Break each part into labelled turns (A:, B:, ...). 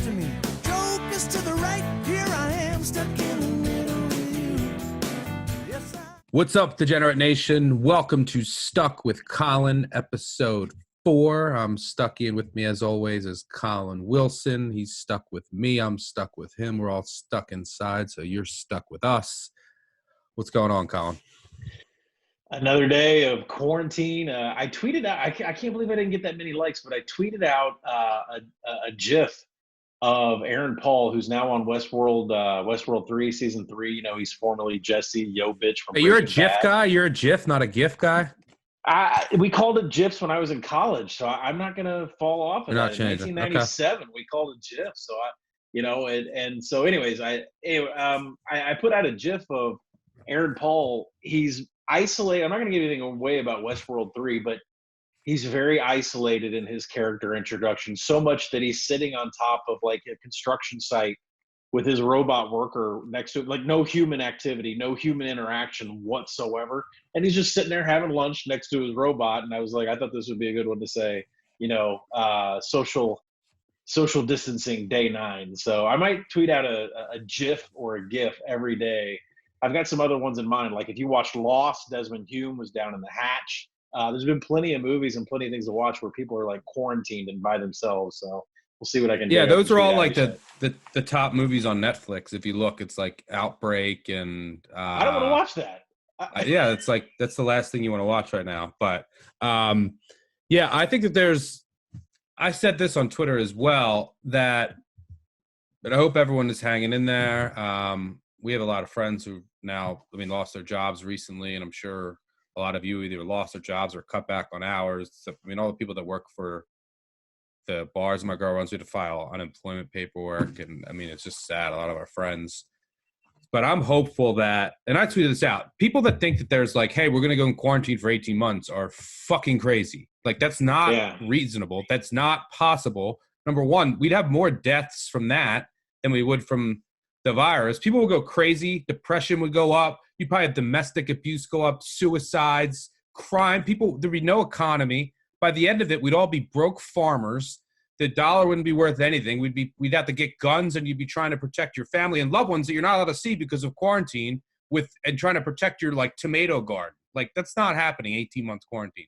A: to me. Jokers to the right, here I am, stuck in the middle with you. Yes,
B: What's up, Degenerate Nation? Welcome to Stuck with Collin, episode 4. I'm stuck in with me, as always, is Collin Wilson. He's stuck with me. I'm stuck with him. We're all stuck inside, so you're stuck with us. What's going on, Collin?
C: Another day of quarantine. I tweeted out, I can't believe I didn't get that many likes, but I tweeted out a GIF of Aaron Paul, who's now on Westworld 3, Season 3. You know, he's formerly Jesse Yo Bitch from
B: Hey, you're a
C: Breaking
B: GIF
C: Bad.
B: guy? You're a GIF, not a GIF guy?
C: We called it GIFs when I was in college, so I'm not going to fall off of
B: You're not
C: that. In
B: changing.
C: 1997, we called it GIF. So, and so anyways, I put out a GIF of Aaron Paul. He's isolated. I'm not going to give anything away about Westworld 3, but he's very isolated in his character introduction, so much that he's sitting on top of like a construction site with his robot worker next to it, like no human activity, no human interaction whatsoever. And he's just sitting there having lunch next to his robot. And I was like, I thought this would be a good one to say, social distancing day 9. So I might tweet out a GIF or a GIF every day. I've got some other ones in mind. Like if you watched Lost, Desmond Hume was down in the hatch. There's been plenty of movies and plenty of things to watch where people are like quarantined and by themselves. So we'll see what I can do.
B: Yeah, those are all like the top movies on Netflix. If you look, it's like Outbreak and
C: I don't want to watch that.
B: Yeah, it's like that's the last thing you want to watch right now. But yeah, I think that I said this on Twitter as well, but I hope everyone is hanging in there. We have a lot of friends who now, lost their jobs recently, and I'm sure a lot of you either lost their jobs or cut back on hours. So, all the people that work for the bars my girl runs, we have to file unemployment paperwork, and it's just sad. A lot of our friends. But I'm hopeful that, and I tweeted this out, people that think that there's like, hey, we're going to go in quarantine for 18 months are fucking crazy. Like, that's not reasonable. That's not possible. Number one, we'd have more deaths from that than we would from the virus. People would go crazy. Depression would go up. You'd probably have domestic abuse go up, suicides, crime. There'd be no economy. By the end of it, we'd all be broke farmers. The dollar wouldn't be worth anything. We'd have to get guns, and you'd be trying to protect your family and loved ones that you're not allowed to see because of quarantine and trying to protect your like tomato garden. Like, that's not happening. 18 months quarantine.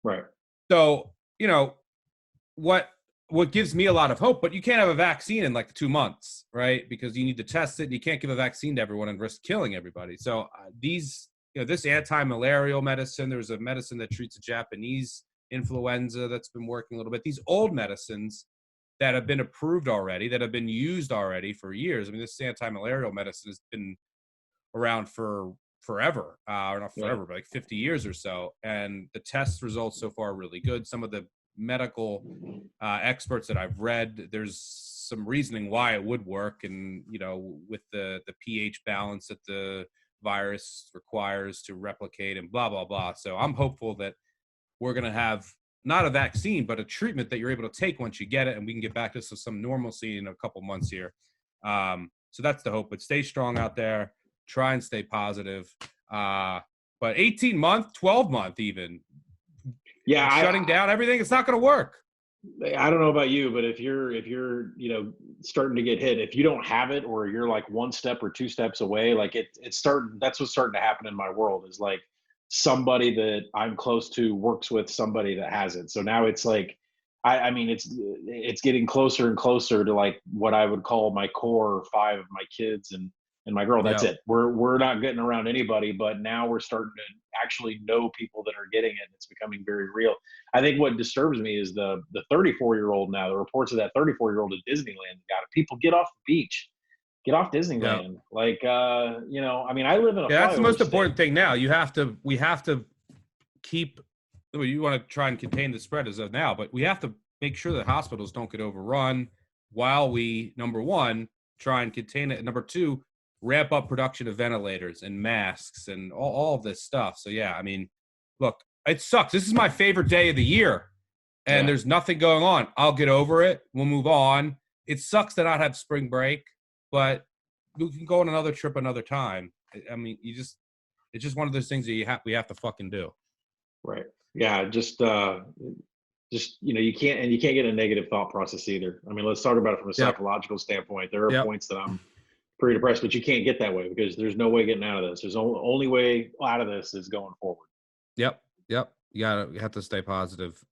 C: Right.
B: So, what gives me a lot of hope, but you can't have a vaccine in like 2 months, right? Because you need to test it. And you can't give a vaccine to everyone and risk killing everybody. So this anti-malarial medicine, there's a medicine that treats a Japanese influenza that's been working a little bit. These old medicines that have been approved already, that have been used already for years. This anti-malarial medicine has been around for forever, or not forever, but like 50 years or so. And the test results so far are really good. Some of the medical experts that I've read, there's some reasoning why it would work. And, with the pH balance that the virus requires to replicate and blah, blah, blah. So I'm hopeful that we're going to have not a vaccine, but a treatment that you're able to take once you get it, and we can get back to some normalcy in a couple months here. So that's the hope. But stay strong out there. Try and stay positive. But 18 month, 12 month even.
C: Yeah,
B: shutting down everything, it's not going to work.
C: I don't know about you, but if you're starting to get hit, if you don't have it, or you're like 1 step or 2 steps away, like it's starting. That's what's starting to happen in my world. Is like somebody that I'm close to works with somebody that has it. So now it's like, it's getting closer and closer to like what I would call my core 5 of my kids and my girl. That's it. We're not getting around anybody, but now we're starting to actually know people that are getting it. It's becoming very real. I think what disturbs me is the 34-year-old now, the reports of that 34-year-old at Disneyland got it. People, get off the beach. Get off Disneyland. Yeah. Like, I live in a
B: that's the most
C: state.
B: important thing now. We have to keep, you want to try and contain the spread as of now, but we have to make sure that hospitals don't get overrun while we, number one, try and contain it. And number two, ramp up production of ventilators and masks and all of this stuff. So, yeah, look, it sucks. This is my favorite day of the year, and there's nothing going on. I'll get over it. We'll move on. It sucks to not have spring break, but we can go on another trip another time. It's just one of those things that we have to fucking do.
C: Right. Yeah. Just just you can't get a negative thought process either. I mean, let's talk about it from a psychological standpoint. There are points that I'm pretty depressed, but you can't get that way because there's no way getting out of this. There's only way out of this is going forward.
B: Yep. You have to stay positive,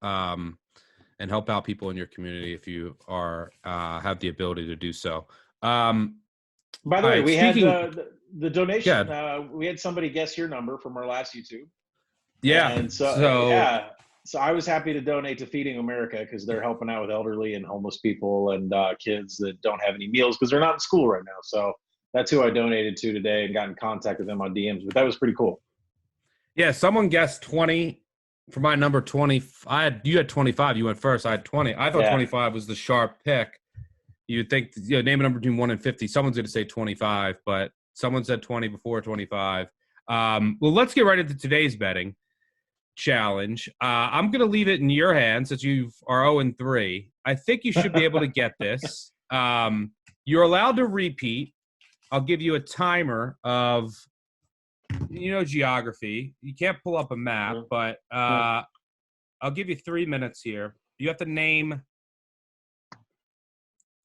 B: and help out people in your community if you are have the ability to do so.
C: By the way, we had the donation. We had somebody guess your number from our last YouTube.
B: Yeah.
C: And so I was happy to donate to Feeding America because they're helping out with elderly and homeless people and kids that don't have any meals because they're not in school right now. So that's who I donated to today and got in contact with them on DMs. But that was pretty cool.
B: Yeah, someone guessed 20 for my number 20. You had 25. You went first. I had 20. I thought 25 was the sharp pick. You'd think, name a number between 1 and 50. Someone's going to say 25, but someone said 20 before 25. Well, let's get right into today's betting challenge. I'm going to leave it in your hands since you are 0-3. I think you should be able to get this. You're allowed to repeat. I'll give you a timer of, geography. You can't pull up a map, but I'll give you 3 minutes here. You have to name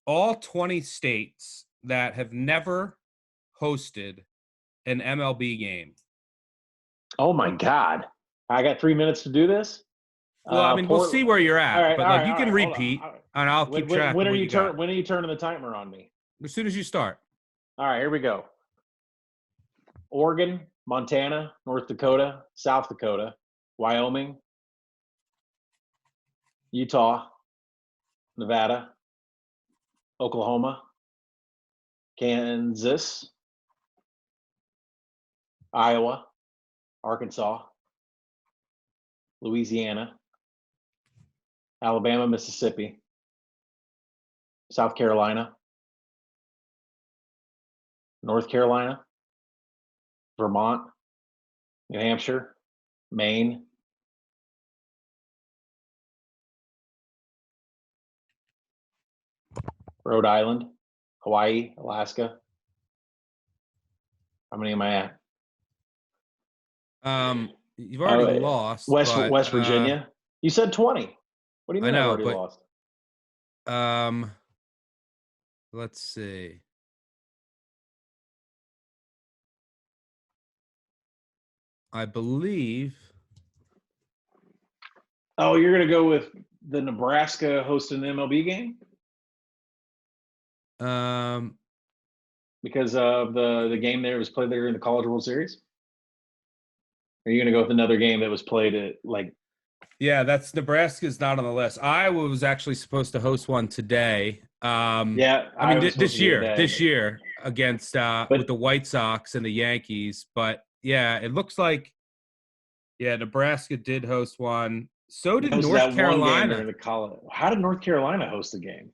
B: all 20 states that have never hosted an MLB game.
C: Oh, my God. I got 3 minutes to do this?
B: Well, we'll see where you're at, you can repeat, and I'll keep track.
C: When are you turning the timer on me?
B: As soon as you start.
C: All right, here we go. Oregon, Montana, North Dakota, South Dakota, Wyoming, Utah, Nevada, Oklahoma, Kansas, Iowa, Arkansas, Louisiana, Alabama, Mississippi, South Carolina, North Carolina, Vermont, New Hampshire, Maine, Rhode Island, Hawaii, Alaska. How many am I
B: at? You've already lost.
C: West Virginia. You said 20. What do you mean I've already lost?
B: Let's see. I believe.
C: Oh, you're going to go with the Nebraska hosting the MLB game? Because of the game there was played there in the College World Series? Or are you going to go with another game that was played at
B: Yeah, Nebraska's not on the list. Iowa was actually supposed to host one today. This year against with the White Sox and the Yankees. But yeah, it looks like Nebraska did host one. So did North Carolina.
C: How did North Carolina host a game?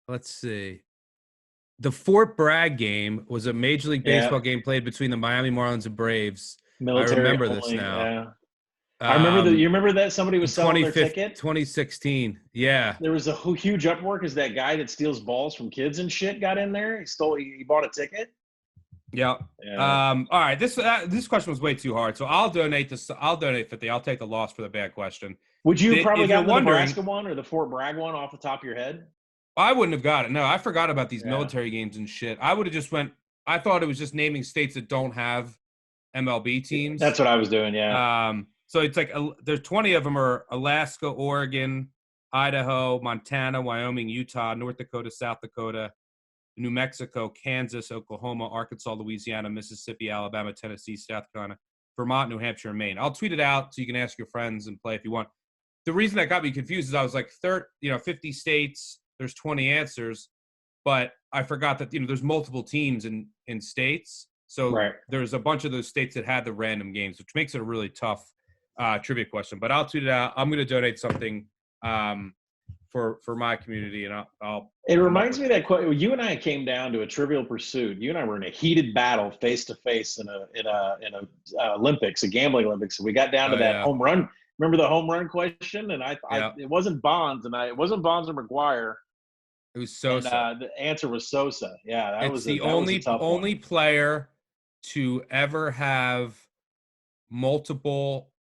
B: Let's see. The Fort Bragg game was a Major League Baseball game played between the Miami Marlins and Braves.
C: Military
B: I remember this now.
C: Yeah. I remember you remember that somebody was selling their ticket?
B: 2016. Yeah.
C: There was a huge uproar because that guy that steals balls from kids and shit got in there. He bought a ticket.
B: Yeah. All right. This question was way too hard, so I'll donate this. I'll donate 50. I'll take the loss for the bad question.
C: Would you probably got the Nebraska one or the Fort Bragg one off the top of your head?
B: I wouldn't have got it. No, I forgot about these military games and shit. I would have just went. I thought it was just naming states that don't have MLB teams.
C: That's what I was doing. Yeah.
B: So it's like there's 20 of them are Alaska, Oregon, Idaho, Montana, Wyoming, Utah, North Dakota, South Dakota, New Mexico, Kansas, Oklahoma, Arkansas, Louisiana, Mississippi, Alabama, Tennessee, South Carolina, Vermont, New Hampshire, and Maine. I'll tweet it out so you can ask your friends and play if you want. The reason that got me confused is I was like 50 states. There's 20 answers, but I forgot that there's multiple teams in states. So there's a bunch of those states that had the random games, which makes it a really tough trivia question. But I'll tweet it out. I'm going to donate something for my community, and I'll. It
C: reminds me that you and I came down to a Trivial Pursuit. You and I were in a heated battle face to face in a Olympics, a gambling Olympics. And we got down to that home run. Remember the home run question? And it wasn't Bonds, it wasn't Bonds or McGuire.
B: It was Sosa.
C: The answer was Sosa. Yeah,
B: It's the only player to ever have multiple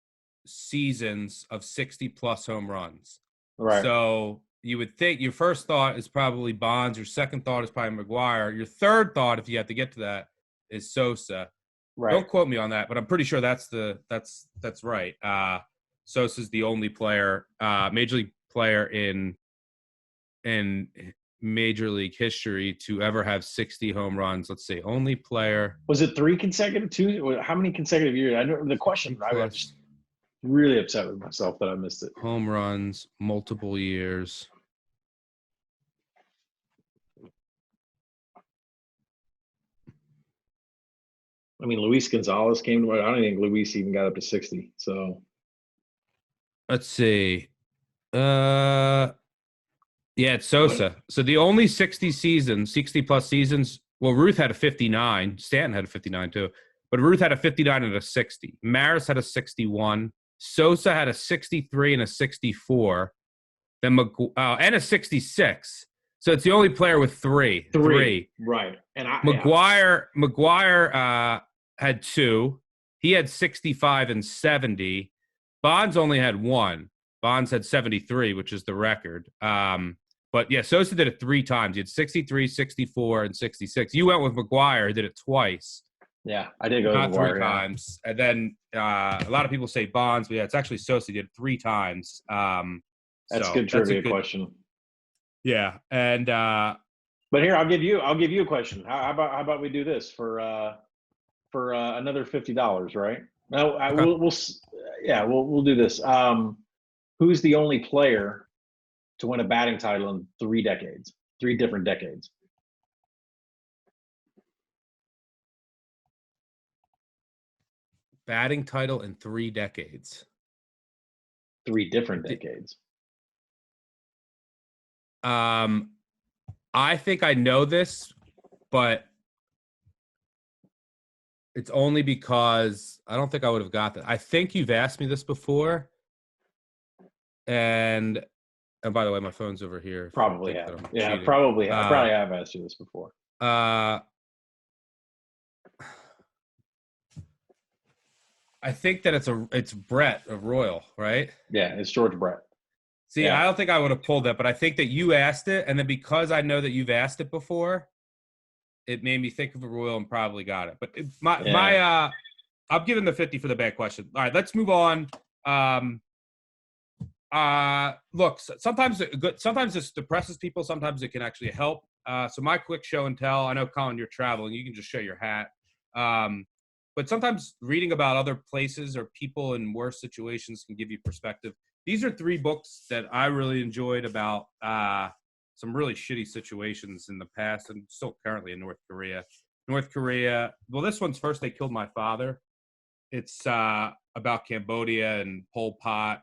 B: seasons of 60-plus home runs.
C: Right.
B: So you would think your first thought is probably Bonds. Your second thought is probably McGuire. Your third thought, if you have to get to that, is Sosa.
C: Right.
B: Don't quote me on that, but I'm pretty sure that's right. Sosa's the only player, major league player in Major League history to ever have 60 home runs. Let's see, only player.
C: Was it 3 consecutive? 2? How many consecutive years? I know the question. I was just really upset with myself that I missed it.
B: Home runs, multiple years.
C: I mean, Luis Gonzalez came to mind. I don't think Luis even got up to 60. So
B: Let's see. Yeah, it's Sosa. So the only 60-plus seasons, well, Ruth had a 59. Stanton had a 59 too. But Ruth had a 59 and a 60. Maris had a 61. Sosa had a 63 and a 64. Then and a 66. So it's the only player with three.
C: Right. And
B: McGuire had 2. He had 65 and 70. Bonds only had 1. Bonds had 73, which is the record. But yeah, Sosa did it 3 times. He had 63, 64, and 66. You went with McGuire, did it twice.
C: Yeah, I did go
B: Not
C: with McGuire,
B: 3 times. And then a lot of people say Bonds, but yeah, it's actually Sosa. He did it 3 times.
C: That's a good trivia question.
B: Yeah, and
C: but here I'll give you a question. How about we do this for another $50, right? No,
B: okay.
C: we'll do this. Who's the only player to win a batting title in 3 decades? 3 different decades.
B: Batting title in 3 decades.
C: 3 different decades.
B: I think I know this, but it's only because I don't think I would have got that. I think you've asked me this before. And by the way, my phone's over here.
C: Probably have. Yeah, probably. I probably have asked you this before.
B: I think that it's Brett of Royal, right?
C: Yeah, it's George Brett.
B: See, yeah. I don't think I would have pulled that, but I think that you asked it, and then because I know that you've asked it before, it made me think of a Royal and probably got it. But I'm giving the 50 for the bad question. All right, let's move on. Look, sometimes this depresses people. Sometimes it can actually help. So my quick show and tell. I know, Collin, you're traveling. You can just show your hat. But sometimes reading about other places or people in worse situations can give you perspective. These are 3 books that I really enjoyed about some really shitty situations in the past and still currently in North Korea. Well, this one's First They Killed My Father. It's about Cambodia and Pol Pot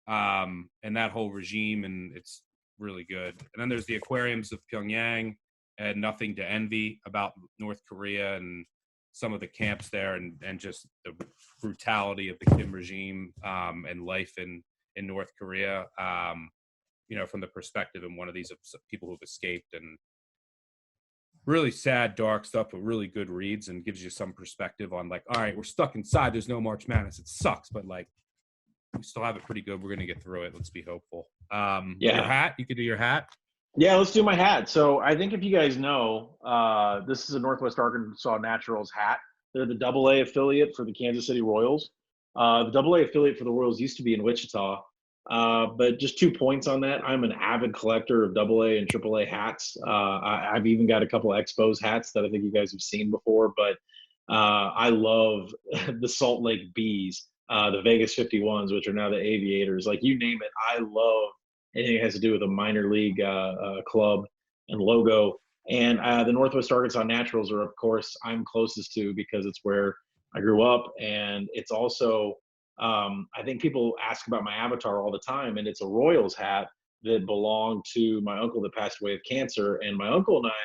B: and that whole regime, and it's really good. And then there's The Aquariums of Pyongyang and Nothing to Envy about North Korea and some of the camps there and just the brutality of the Kim regime and life in North Korea, from the perspective of one of these people who've escaped, and really sad, dark stuff, but really good reads and gives you some perspective on like, all right, we're stuck inside. There's no March Madness. It sucks, but like we still have it pretty good. We're going to get through it. Let's be hopeful. Your hat, you could do your hat.
C: Yeah, let's do my hat. So I think if you guys know, this is a Northwest Arkansas Naturals hat. They're the AA affiliate for the Kansas City Royals. The AA affiliate for the Royals used to be in Wichita. But just 2 points on that. I'm an avid collector of AA and AAA hats. I've even got a couple of Expos hats that I think you guys have seen before. But I love the Salt Lake Bees, the Vegas 51s, which are now the Aviators. Like you name it, I love anything that has to do with a minor league club and logo. And the Northwest Arkansas Naturals are, of course, I'm closest to because it's where I grew up. And it's also, I think people ask about my avatar all the time, and it's a Royals hat that belonged to my uncle that passed away of cancer. And my uncle and I,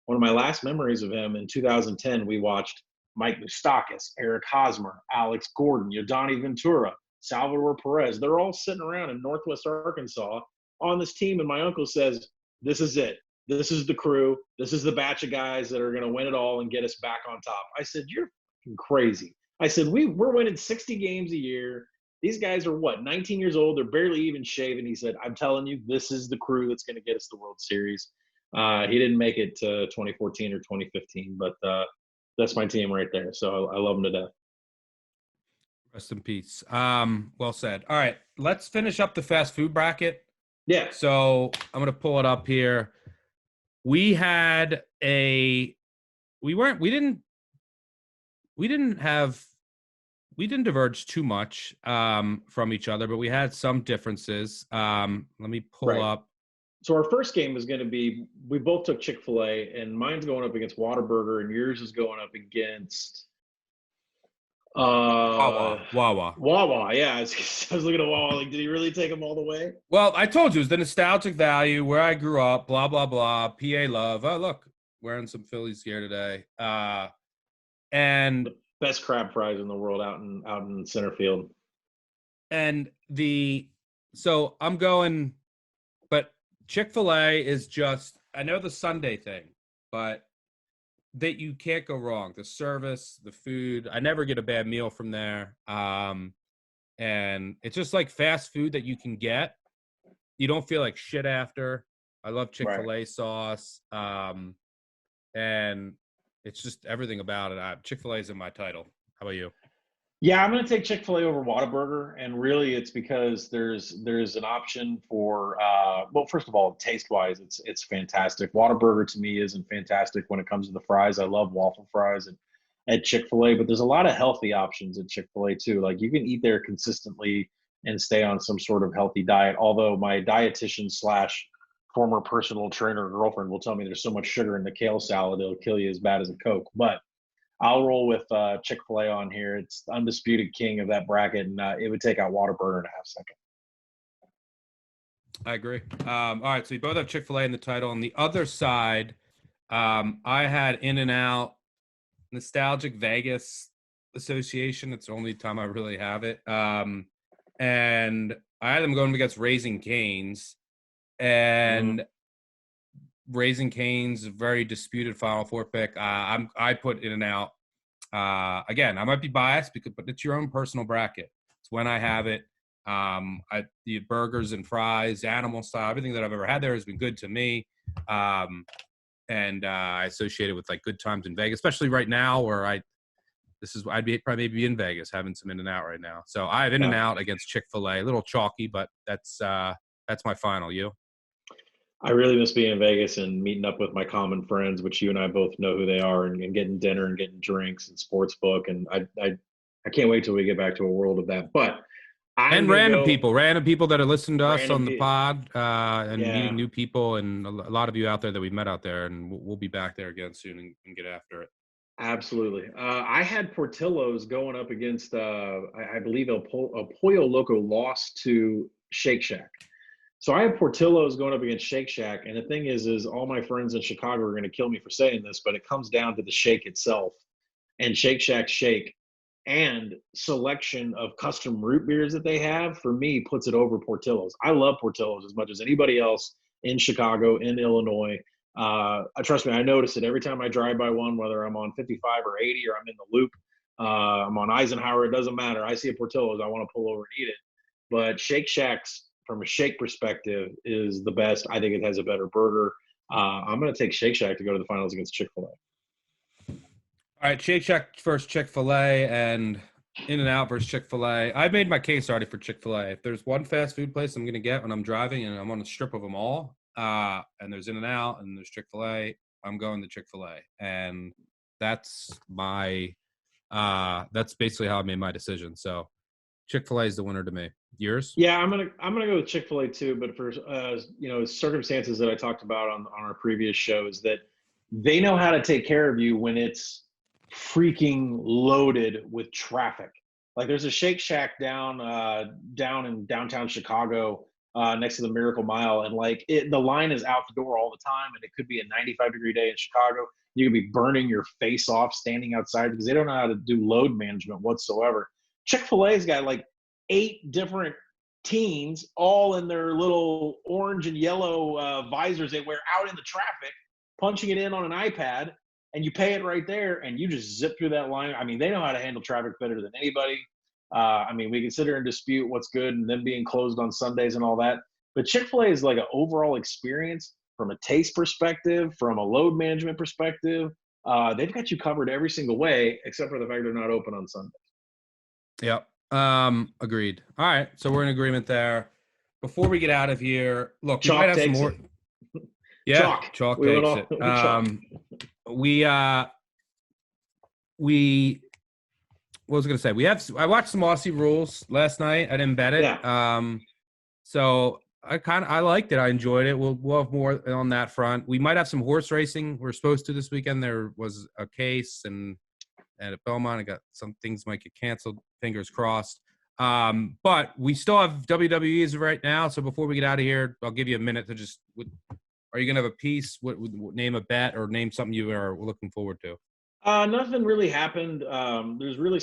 C: one of my last memories of him in 2010, we watched Mike Moustakas, Eric Hosmer, Alex Gordon, Yodani Ventura, Salvador Perez. They're all sitting around in Northwest Arkansas on this team, and my uncle says, this is it. This is the crew. This is the batch of guys that are going to win it all and get us back on top. I said, you're crazy. I said, we're winning 60 games a year. These guys are what, 19 years old? They're barely even shaven. He said, I'm telling you, this is the crew that's going to get us the World Series. He didn't make it to 2014 or 2015, but that's my team right there. So I love him to death.
B: Rest in peace. Well said. All right, let's finish up the fast food bracket.
C: Yeah.
B: So I'm gonna pull it up here. We didn't diverge too much from each other, but we had some differences. Let me pull up.
C: So our first game is going to be, we both took Chick-fil-A, and mine's going up against Whataburger, and yours is going up against
B: Wawa.
C: Wawa. Yeah, I was looking at Wawa. Like, did he really take them all the way?
B: Well, I told you, it's the nostalgic value, where I grew up, blah, blah, blah, PA love. Oh, look, wearing some Phillies gear today. And
C: The best crab fries in the world out in center field.
B: And so I'm going, but Chick-fil-A is just, I know the Sunday thing, but that you can't go wrong. The service, the food, I never get a bad meal from there. And it's just like fast food that you can get. You don't feel like shit after. I love Chick-fil-A sauce. And it's just everything about it. Chick-fil-A is in my title. How about you?
C: Yeah, I'm going to take Chick-fil-A over Whataburger, and really it's because there's an option for well, first of all, taste-wise, it's fantastic. Whataburger to me isn't fantastic when it comes to the fries. I love waffle fries at Chick-fil-A, but there's a lot of healthy options at Chick-fil-A too. Like, you can eat there consistently and stay on some sort of healthy diet. Although my dietitian slash former personal trainer girlfriend will tell me there's so much sugar in the kale salad it'll kill you as bad as a Coke, but I'll roll with Chick-fil-A on here. It's the undisputed king of that bracket, and it would take out Whataburger in a half second.
B: I agree. All right, so we both have Chick-fil-A in the title. On the other side, I had In-N-Out, Nostalgic Vegas Association. It's the only time I really have it. And I had them going against Raising Cane's. And Raising Cane's, very disputed Final Four pick. I put In-N-Out. Again, I might be biased but it's your own personal bracket. It's when I have it. The burgers and fries, animal style, everything that I've ever had there has been good to me. And I associate it with like good times in Vegas, especially right now where I'd be probably maybe in Vegas having some In-N-Out right now. So I have In-N-Out against Chick-fil-A. A little chalky, but that's my final. You?
C: I really miss being in Vegas and meeting up with my common friends, which you and I both know who they are, and getting dinner and getting drinks and sports book. And I can't wait till we get back to a world of that. But random
B: people that are listening to us on the pod, and meeting new people, and a lot of you out there that we've met out there, and we'll be back there again soon and get after it.
C: Absolutely. I had Portillo's going up against, I believe El Pollo Loco lost to Shake Shack. So I have Portillo's going up against Shake Shack, and the thing is all my friends in Chicago are going to kill me for saying this, but it comes down to the shake itself, and Shake Shack shake and selection of custom root beers that they have, for me, puts it over Portillo's. I love Portillo's as much as anybody else in Chicago, in Illinois. Trust me, I notice it every time I drive by one, whether I'm on 55 or 80 or I'm in the loop. I'm on Eisenhower, it doesn't matter. I see a Portillo's, I want to pull over and eat it. But Shake Shack's, from a shake perspective, is the best. I think it has a better burger. I'm going to take Shake Shack to go to the finals against Chick-fil-A.
B: All right, Shake Shack versus Chick-fil-A, and In-N-Out versus Chick-fil-A. I made my case already for Chick-fil-A. If there's one fast food place I'm going to get when I'm driving and I'm on a strip of them all, and there's In-N-Out and there's Chick-fil-A, I'm going to Chick-fil-A. And that's that's basically how I made my decision. So Chick-fil-A is the winner to me. Yours?
C: Yeah, I'm gonna go with Chick-fil-A too, but for circumstances that I talked about on our previous shows, that they know how to take care of you when it's freaking loaded with traffic. Like, there's a Shake Shack down in downtown Chicago, next to the Miracle Mile, and the line is out the door all the time, and it could be a 95-degree day in Chicago. You could be burning your face off standing outside because they don't know how to do load management whatsoever. Chick-fil-A's got like 8 different teens, all in their little orange and yellow visors they wear out in the traffic, punching it in on an iPad, and you pay it right there, and you just zip through that line. I mean, they know how to handle traffic better than anybody. I mean, we can sit here and dispute what's good and them being closed on Sundays and all that, but Chick-fil-A is like an overall experience from a taste perspective, from a load management perspective. They've got you covered every single way, except for the fact they're not open on Sunday.
B: Yep. Agreed. All right. So we're in agreement there. Before we get out of here, look, we might
C: Chalk
B: have some
C: takes
B: more.
C: it.
B: Yeah, chalk
C: We went
B: takes
C: all
B: it.
C: with chalk.
B: We what was I gonna say? I watched some Aussie rules last night. I didn't bet it.
C: Yeah.
B: So I liked it. I enjoyed it. We'll have more on that front. We might have some horse racing. We're supposed to this weekend. There was a case and at Belmont, I got some things might get canceled. Fingers crossed. But we still have WWEs right now. So before we get out of here, I'll give you a minute to just. Are you gonna have a piece? What name a bet or name something you are looking forward to?
C: Nothing really happened. There's really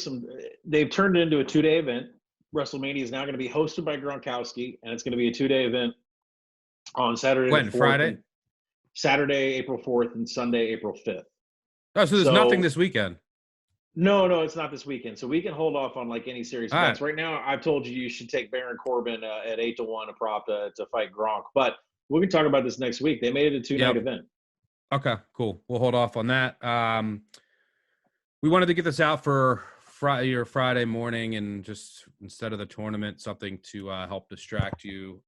C: they've turned it into a 2-day event. WrestleMania is now going to be hosted by Gronkowski, and it's going to be a 2-day event on Saturday.
B: When?
C: The 4th
B: Friday?
C: Saturday, April 4th, and Sunday, April 5th.
B: Oh, so there's nothing this weekend.
C: No, it's not this weekend. So we can hold off on like any serious bets. Right now, I've told you should take Baron Corbin at 8-1 a prop to fight Gronk. But we can talk about this next week. They made it a 2-night event.
B: Okay, cool. We'll hold off on that. We wanted to get this out for Friday morning, and just instead of the tournament, something to help distract you.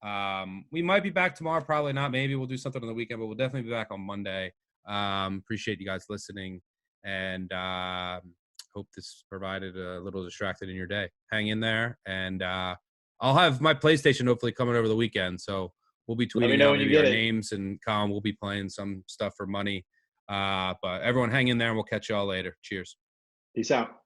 B: We might be back tomorrow, probably not. Maybe we'll do something on the weekend, but we'll definitely be back on Monday. Appreciate you guys listening, and hope this provided a little distracted in your day. Hang in there, and I'll have my PlayStation hopefully coming over the weekend, so we'll be tweeting out maybe our names, and Colin will be playing some stuff for money. But everyone hang in there, and we'll catch y'all later. Cheers.
C: Peace out.